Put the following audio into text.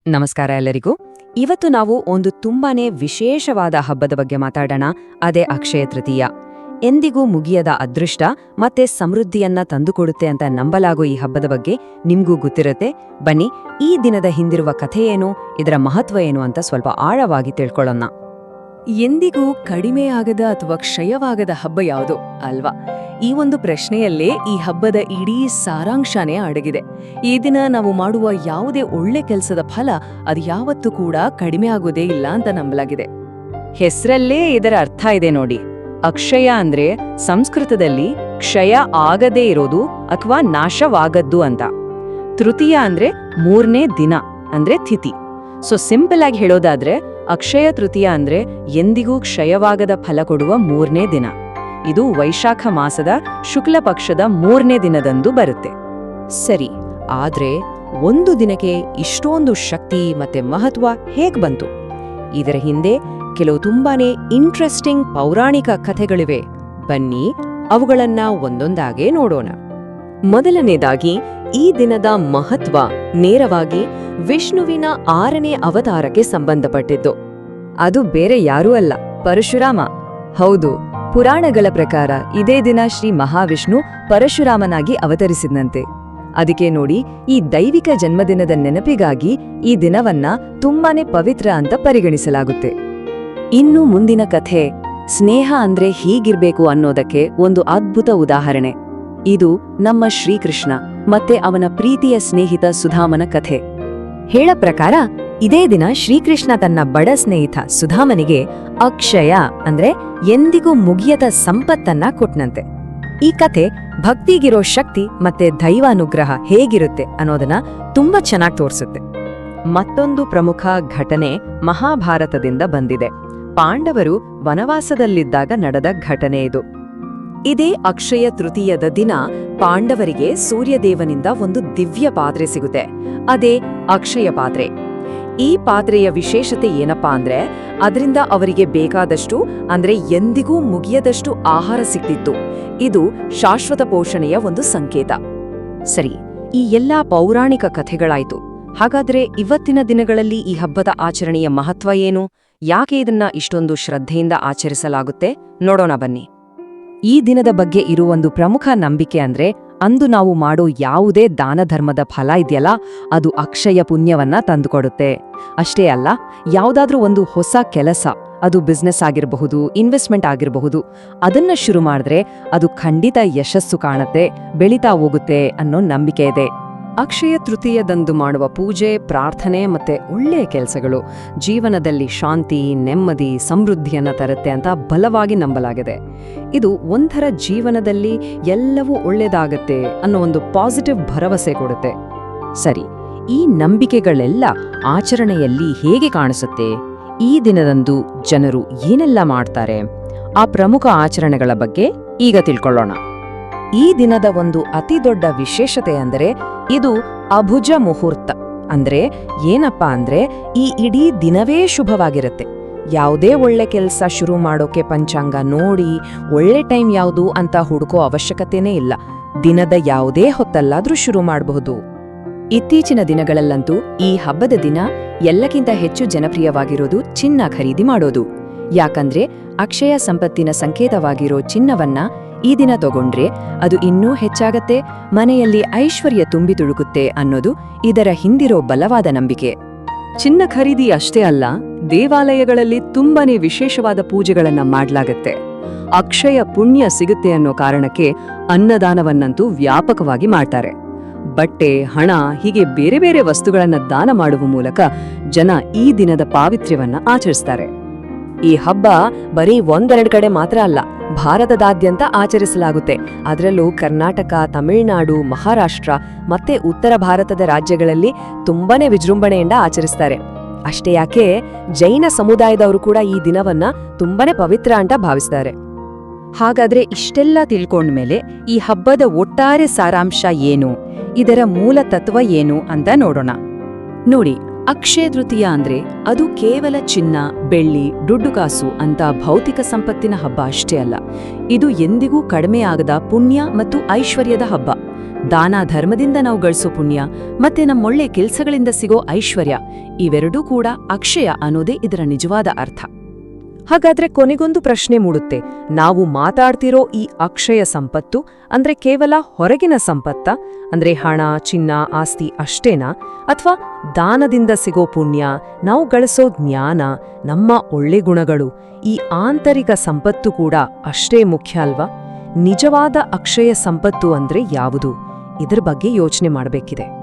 ನಮಸ್ಕಾರ ಎಲ್ಲರಿಗೂ. ಇವತ್ತು ನಾವು ಒಂದು ತುಂಬಾನೇ ವಿಶೇಷವಾದ ಹಬ್ಬದ ಬಗ್ಗೆ ಮಾತಾಡೋಣ. ಅದೇ ಅಕ್ಷಯ ತೃತೀಯ. ಎಂದಿಗೂ ಮುಗಿಯದ ಅದೃಷ್ಟ ಮತ್ತೆ ಸಮೃದ್ಧಿಯನ್ನ ತಂದುಕೊಡುತ್ತೆ ಅಂತ ನಂಬಲಾಗೋ ಈ ಹಬ್ಬದ ಬಗ್ಗೆ ನಿಮ್ಗೂ ಗೊತ್ತಿರುತ್ತೆ. ಬನ್ನಿ, ಈ ದಿನದ ಹಿಂದಿರುವ ಕಥೆ ಏನು, ಇದರ ಮಹತ್ವ ಏನು ಅಂತ ಸ್ವಲ್ಪ ಆಳವಾಗಿ ತಿಳ್ಕೊಳ್ಳೋಣ. ಎಂದಿಗೂ ಕಡಿಮೆಯಾಗದ ಅಥವಾ ಕ್ಷಯವಾಗದ ಹಬ್ಬ ಯಾವುದು ಅಲ್ವಾ? ಈ ಒಂದು ಪ್ರಶ್ನೆಯಲ್ಲೇ ಈ ಹಬ್ಬದ ಇಡೀ ಸಾರಾಂಶನೇ ಅಡಗಿದೆ. ಈ ದಿನ ನಾವು ಮಾಡುವ ಯಾವುದೇ ಒಳ್ಳೆ ಕೆಲಸದ ಫಲ ಅದು ಯಾವತ್ತೂ ಕೂಡ ಕಡಿಮೆ ಆಗೋದೇ ಇಲ್ಲ ಅಂತ ನಂಬಲಾಗಿದೆ. ಹೆಸರಲ್ಲೇ ಇದರ ಅರ್ಥ ಇದೆ ನೋಡಿ. ಅಕ್ಷಯ ಅಂದ್ರೆ ಸಂಸ್ಕೃತದಲ್ಲಿ ಕ್ಷಯ ಆಗದೇ ಇರೋದು ಅಥವಾ ನಾಶವಾಗದ್ದು ಅಂತ. ತೃತೀಯ ಅಂದ್ರೆ ಮೂರನೇ ದಿನ ಅಂದ್ರೆ ತಿಥಿ. ಸೊ ಸಿಂಪಲ್ ಆಗಿ ಹೇಳೋದಾದ್ರೆ ಅಕ್ಷಯ ತೃತೀಯ ಅಂದ್ರೆ ಎಂದಿಗೂ ಕ್ಷಯವಾಗದ ಫಲ ಕೊಡುವ ಮೂರನೇ ದಿನ. ಇದು ವೈಶಾಖ ಮಾಸದ ಶುಕ್ಲ ಪಕ್ಷದ ಮೂರನೇ ದಿನದಂದು ಬರುತ್ತೆ. ಸರಿ, ಆದ್ರೆ ಒಂದು ದಿನಕ್ಕೆ ಇಷ್ಟೊಂದು ಶಕ್ತಿ ಮತ್ತೆ ಮಹತ್ವ ಹೇಗ್ ಬಂತು? ಇದರ ಹಿಂದೆ ಕೆಲವು ತುಂಬಾನೇ ಇಂಟ್ರೆಸ್ಟಿಂಗ್ ಪೌರಾಣಿಕ ಕಥೆಗಳಿವೆ. ಬನ್ನಿ, ಅವುಗಳನ್ನ ಒಂದೊಂದಾಗೆ ನೋಡೋಣ. ಮೊದಲನೇದಾಗಿ, ಈ ದಿನದ ಮಹತ್ವ ನೇರವಾಗಿ ವಿಷ್ಣುವಿನ 6ನೇ ಅವತಾರಕ್ಕೆ ಸಂಬಂಧಪಟ್ಟಿದ್ದು. ಅದು ಬೇರೆ ಯಾರೂ ಅಲ್ಲ, ಪರಶುರಾಮ. ಹೌದು, ಪುರಾಣಗಳ ಪ್ರಕಾರ ಇದೇ ದಿನ ಶ್ರೀ ಮಹಾವಿಷ್ಣು ಪರಶುರಾಮನಾಗಿ ಅವತರಿಸಿದಂತೆ. ಅದಕ್ಕೆ ನೋಡಿ, ಈ ದೈವಿಕ ಜನ್ಮದಿನದ ನೆನಪಿಗಾಗಿ ಈ ದಿನವನ್ನ ತುಂಬಾನೇ ಪವಿತ್ರ ಅಂತ ಪರಿಗಣಿಸಲಾಗುತ್ತೆ. ಇನ್ನು ಮುಂದಿನ ಕಥೆ, ಸ್ನೇಹ ಅಂದ್ರೆ ಹೀಗಿರ್ಬೇಕು ಅನ್ನೋದಕ್ಕೆ ಒಂದು ಅದ್ಭುತ ಉದಾಹರಣೆ. ಇದು ನಮ್ಮ ಶ್ರೀಕೃಷ್ಣ ಮತ್ತೆ ಅವನ ಪ್ರೀತಿಯ ಸ್ನೇಹಿತ ಸುಧಾಮನ ಕಥೆ. ಹೇಳ ಪ್ರಕಾರ ಇದೇ ದಿನ ಶ್ರೀಕೃಷ್ಣ ತನ್ನ ಬಡ ಸ್ನೇಹಿತ ಸುಧಾಮನಿಗೆ ಅಕ್ಷಯ ಅಂದ್ರೆ ಎಂದಿಗೂ ಮುಗಿಯದ ಸಂಪತ್ತನ್ನ ಕೊಟ್ನಂತೆ. ಈ ಕಥೆ ಭಕ್ತಿಗಿರೋ ಶಕ್ತಿ ಮತ್ತೆ ದೈವಾನುಗ್ರಹ ಹೇಗಿರುತ್ತೆ ಅನ್ನೋದನ್ನ ತುಂಬಾ ಚೆನ್ನಾಗಿ ತೋರಿಸುತ್ತೆ. ಮತ್ತೊಂದು ಪ್ರಮುಖ ಘಟನೆ ಮಹಾಭಾರತದಿಂದ ಬಂದಿದೆ. ಪಾಂಡವರು ವನವಾಸದಲ್ಲಿದ್ದಾಗ ನಡೆದ ಘಟನೆ ಇದು. ಇದೇ ಅಕ್ಷಯ ತೃತೀಯದ ದಿನ ಪಾಂಡವರಿಗೆ ಸೂರ್ಯದೇವನಿಂದ ಒಂದು ದಿವ್ಯ ಪಾತ್ರೆ ಸಿಗುತ್ತೆ. ಅದೇ ಅಕ್ಷಯ ಪಾತ್ರೆ. ಈ ಪಾತ್ರೆಯ ವಿಶೇಷತೆ ಏನಪ್ಪಾ ಅಂದ್ರೆ, ಅದರಿಂದ ಅವರಿಗೆ ಬೇಕಾದಷ್ಟು ಅಂದ್ರೆ ಎಂದಿಗೂ ಮುಗಿಯದಷ್ಟು ಆಹಾರ ಸಿಕ್ತಿತ್ತು. ಇದು ಶಾಶ್ವತ ಪೋಷಣೆಯ ಒಂದು ಸಂಕೇತ. ಸರಿ, ಈ ಎಲ್ಲಾ ಪೌರಾಣಿಕ ಕಥೆಗಳಾಯ್ತು. ಹಾಗಾದ್ರೆ ಇವತ್ತಿನ ದಿನಗಳಲ್ಲಿ ಈ ಹಬ್ಬದ ಆಚರಣೆಯ ಮಹತ್ವ ಏನು? ಯಾಕೆ ಇದನ್ನ ಇಷ್ಟೊಂದು ಶ್ರದ್ಧೆಯಿಂದ ಆಚರಿಸಲಾಗುತ್ತೆ? ನೋಡೋಣ ಬನ್ನಿ. ಈ ದಿನದ ಬಗ್ಗೆ ಇರುವ ಒಂದು ಪ್ರಮುಖ ನಂಬಿಕೆ ಅಂದ್ರೆ, ಅಂದು ನಾವು ಮಾಡೋ ಯಾವುದೇ ದಾನ ಧರ್ಮದ ಫಲ ಇದೆಯಲ್ಲ, ಅದು ಅಕ್ಷಯ ಪುಣ್ಯವನ್ನ ತಂದುಕೊಡುತ್ತೆ. ಅಷ್ಟೇ ಅಲ್ಲ, ಯಾವುದಾದ್ರೂ ಒಂದು ಹೊಸ ಕೆಲಸ, ಅದು ಬಿಸ್ನೆಸ್ ಆಗಿರಬಹುದು, ಇನ್ವೆಸ್ಟ್ಮೆಂಟ್ ಆಗಿರಬಹುದು, ಅದನ್ನ ಶುರು ಮಾಡಿದ್ರೆ ಅದು ಖಂಡಿತ ಯಶಸ್ಸು ಕಾಣುತ್ತೆ, ಬೆಳೀತಾ ಹೋಗುತ್ತೆ ಅನ್ನೋ ನಂಬಿಕೆ ಇದೆ. ಅಕ್ಷಯ ತೃತೀಯದಂದು ಮಾಡುವ ಪೂಜೆ, ಪ್ರಾರ್ಥನೆ ಮತ್ತೆ ಒಳ್ಳೆಯ ಕೆಲಸಗಳು ಜೀವನದಲ್ಲಿ ಶಾಂತಿ, ನೆಮ್ಮದಿ, ಸಮೃದ್ಧಿಯನ್ನ ತರುತ್ತೆ ಅಂತ ಬಲವಾಗಿ ನಂಬಲಾಗಿದೆ. ಇದು ಒಂಥರ ಜೀವನದಲ್ಲಿ ಎಲ್ಲವೂ ಒಳ್ಳೆಯದಾಗತ್ತೆ ಅನ್ನೋ ಒಂದು ಪಾಸಿಟಿವ್ ಭರವಸೆ ಕೊಡುತ್ತೆ. ಸರಿ, ಈ ನಂಬಿಕೆಗಳೆಲ್ಲ ಆಚರಣೆಯಲ್ಲಿ ಹೇಗೆ ಕಾಣಿಸುತ್ತೆ? ಈ ದಿನದಂದು ಜನರು ಏನೆಲ್ಲ ಮಾಡ್ತಾರೆ? ಆ ಪ್ರಮುಖ ಆಚರಣೆಗಳ ಬಗ್ಗೆ ಈಗ ತಿಳ್ಕೊಳ್ಳೋಣ. ಈ ದಿನದ ಒಂದು ಅತಿ ದೊಡ್ಡ ವಿಶೇಷತೆ ಅಂದರೆ, ಇದು ಅಭುಜ ಮುಹೂರ್ತ. ಅಂದ್ರೆ ಏನಪ್ಪಾ ಅಂದ್ರೆ, ಈ ಇಡೀ ದಿನವೇ ಶುಭವಾಗಿರುತ್ತೆ. ಯಾವುದೇ ಒಳ್ಳೆ ಕೆಲಸ ಶುರು ಮಾಡೋಕೆ ಪಂಚಾಂಗ ನೋಡಿ ಒಳ್ಳೆ ಟೈಮ್ ಯಾವುದು ಅಂತ ಹುಡುಕೋ ಅವಶ್ಯಕತೆನೇ ಇಲ್ಲ. ದಿನದ ಯಾವುದೇ ಹೊತ್ತಲ್ಲಾದ್ರೂ ಶುರು ಮಾಡಬಹುದು. ಇತ್ತೀಚಿನ ದಿನಗಳಲ್ಲಂತೂ ಈ ಹಬ್ಬದ ದಿನ ಎಲ್ಲಕ್ಕಿಂತ ಹೆಚ್ಚು ಜನಪ್ರಿಯವಾಗಿರೋದು ಚಿನ್ನ ಖರೀದಿ ಮಾಡೋದು. ಯಾಕಂದ್ರೆ ಅಕ್ಷಯ ಸಂಪತ್ತಿನ ಸಂಕೇತವಾಗಿರೋ ಚಿನ್ನವನ್ನ ಈ ದಿನ ತಗೊಂಡ್ರೆ ಅದು ಇನ್ನೂ ಹೆಚ್ಚಾಗತ್ತೆ, ಮನೆಯಲ್ಲಿ ಐಶ್ವರ್ಯ ತುಂಬಿ ತುಳುಕುತ್ತೆ ಅನ್ನೋದು ಇದರ ಹಿಂದಿರೋ ಬಲವಾದ ನಂಬಿಕೆ. ಚಿನ್ನ ಖರೀದಿ ಅಷ್ಟೇ ಅಲ್ಲ, ದೇವಾಲಯಗಳಲ್ಲಿ ತುಂಬಾನೇ ವಿಶೇಷವಾದ ಪೂಜೆಗಳನ್ನ ಮಾಡ್ಲಾಗತ್ತೆ. ಅಕ್ಷಯ ಪುಣ್ಯ ಸಿಗುತ್ತೆ ಅನ್ನೋ ಕಾರಣಕ್ಕೆ ಅನ್ನದಾನವನ್ನಂತೂ ವ್ಯಾಪಕವಾಗಿ ಮಾಡ್ತಾರೆ. ಬಟ್ಟೆ, ಹಣ ಹೀಗೆ ಬೇರೆ ಬೇರೆ ವಸ್ತುಗಳನ್ನ ದಾನ ಮಾಡುವ ಮೂಲಕ ಜನ ಈ ದಿನದ ಪಾವಿತ್ರ್ಯವನ್ನ ಆಚರಿಸ್ತಾರೆ. ಈ ಹಬ್ಬ ಬರೀ ಒಂದೆರಡು ಕಡೆ ಮಾತ್ರ ಅಲ್ಲ, ಭಾರತದಾದ್ಯಂತ ಆಚರಿಸಲಾಗುತ್ತೆ. ಅದರಲ್ಲೂ ಕರ್ನಾಟಕ, ತಮಿಳುನಾಡು, ಮಹಾರಾಷ್ಟ್ರ ಮತ್ತೆ ಉತ್ತರ ಭಾರತದ ರಾಜ್ಯಗಳಲ್ಲಿ ತುಂಬಾನೇ ವಿಜೃಂಭಣೆಯಿಂದ ಆಚರಿಸ್ತಾರೆ. ಅಷ್ಟೇ ಯಾಕೆ, ಜೈನ ಸಮುದಾಯದವರು ಕೂಡ ಈ ದಿನವನ್ನ ತುಂಬಾನೇ ಪವಿತ್ರ ಅಂತ ಭಾವಿಸ್ತಾರೆ. ಹಾಗಾದ್ರೆ ಇಷ್ಟೆಲ್ಲ ತಿಳ್ಕೊಂಡ್ಮೇಲೆ ಈ ಹಬ್ಬದ ಒಟ್ಟಾರೆ ಸಾರಾಂಶ ಏನು, ಇದರ ಮೂಲ ತತ್ವ ಏನು ಅಂತ ನೋಡೋಣ. ನೋಡಿ, ಅಕ್ಷಯ ತೃತೀಯ ಅಂದ್ರೆ ಅದು ಕೇವಲ ಚಿನ್ನ, ಬೆಳ್ಳಿ, ದುಡ್ಡು ಕಾಸು ಅಂತ ಭೌತಿಕ ಸಂಪತ್ತಿನ ಹಬ್ಬ ಅಷ್ಟೇ ಅಲ್ಲ. ಇದು ಎಂದಿಗೂ ಕಡಿಮೆಯಾಗದ ಪುಣ್ಯ ಮತ್ತು ಐಶ್ವರ್ಯದ ಹಬ್ಬ. ದಾನ ಧರ್ಮದಿಂದ ನಾವು ಗಳಿಸೋ ಪುಣ್ಯ ಮತ್ತೆ ನಮ್ಮೊಳ್ಳೆ ಕೆಲ್ಸಗಳಿಂದ ಸಿಗೋ ಐಶ್ವರ್ಯ ಇವೆರಡೂ ಕೂಡ ಅಕ್ಷಯ ಅನ್ನೋದೇ ಇದರ ನಿಜವಾದ ಅರ್ಥ. ಹಾಗಾದ್ರೆ ಕೊನೆಗೊಂದು ಪ್ರಶ್ನೆ ಮೂಡುತ್ತೆ, ನಾವು ಮಾತಾಡ್ತಿರೋ ಈ ಅಕ್ಷಯ ಸಂಪತ್ತು ಅಂದ್ರೆ ಕೇವಲ ಹೊರಗಿನ ಸಂಪತ್ತ, ಅಂದ್ರೆ ಹಣ, ಚಿನ್ನ, ಆಸ್ತಿ ಅಷ್ಟೇನಾ? ಅಥವಾ ದಾನದಿಂದ ಸಿಗೋ ಪುಣ್ಯ, ನಾವು ಗಳಿಸೋ ಜ್ಞಾನ, ನಮ್ಮ ಒಳ್ಳೆ ಗುಣಗಳು, ಈ ಆಂತರಿಕ ಸಂಪತ್ತು ಕೂಡ ಅಷ್ಟೇ ಮುಖ್ಯ ಅಲ್ವಾ? ನಿಜವಾದ ಅಕ್ಷಯ ಸಂಪತ್ತು ಅಂದ್ರೆ ಯಾವುದು? ಇದ್ರ ಬಗ್ಗೆ ಯೋಚನೆ ಮಾಡಬೇಕಿದೆ.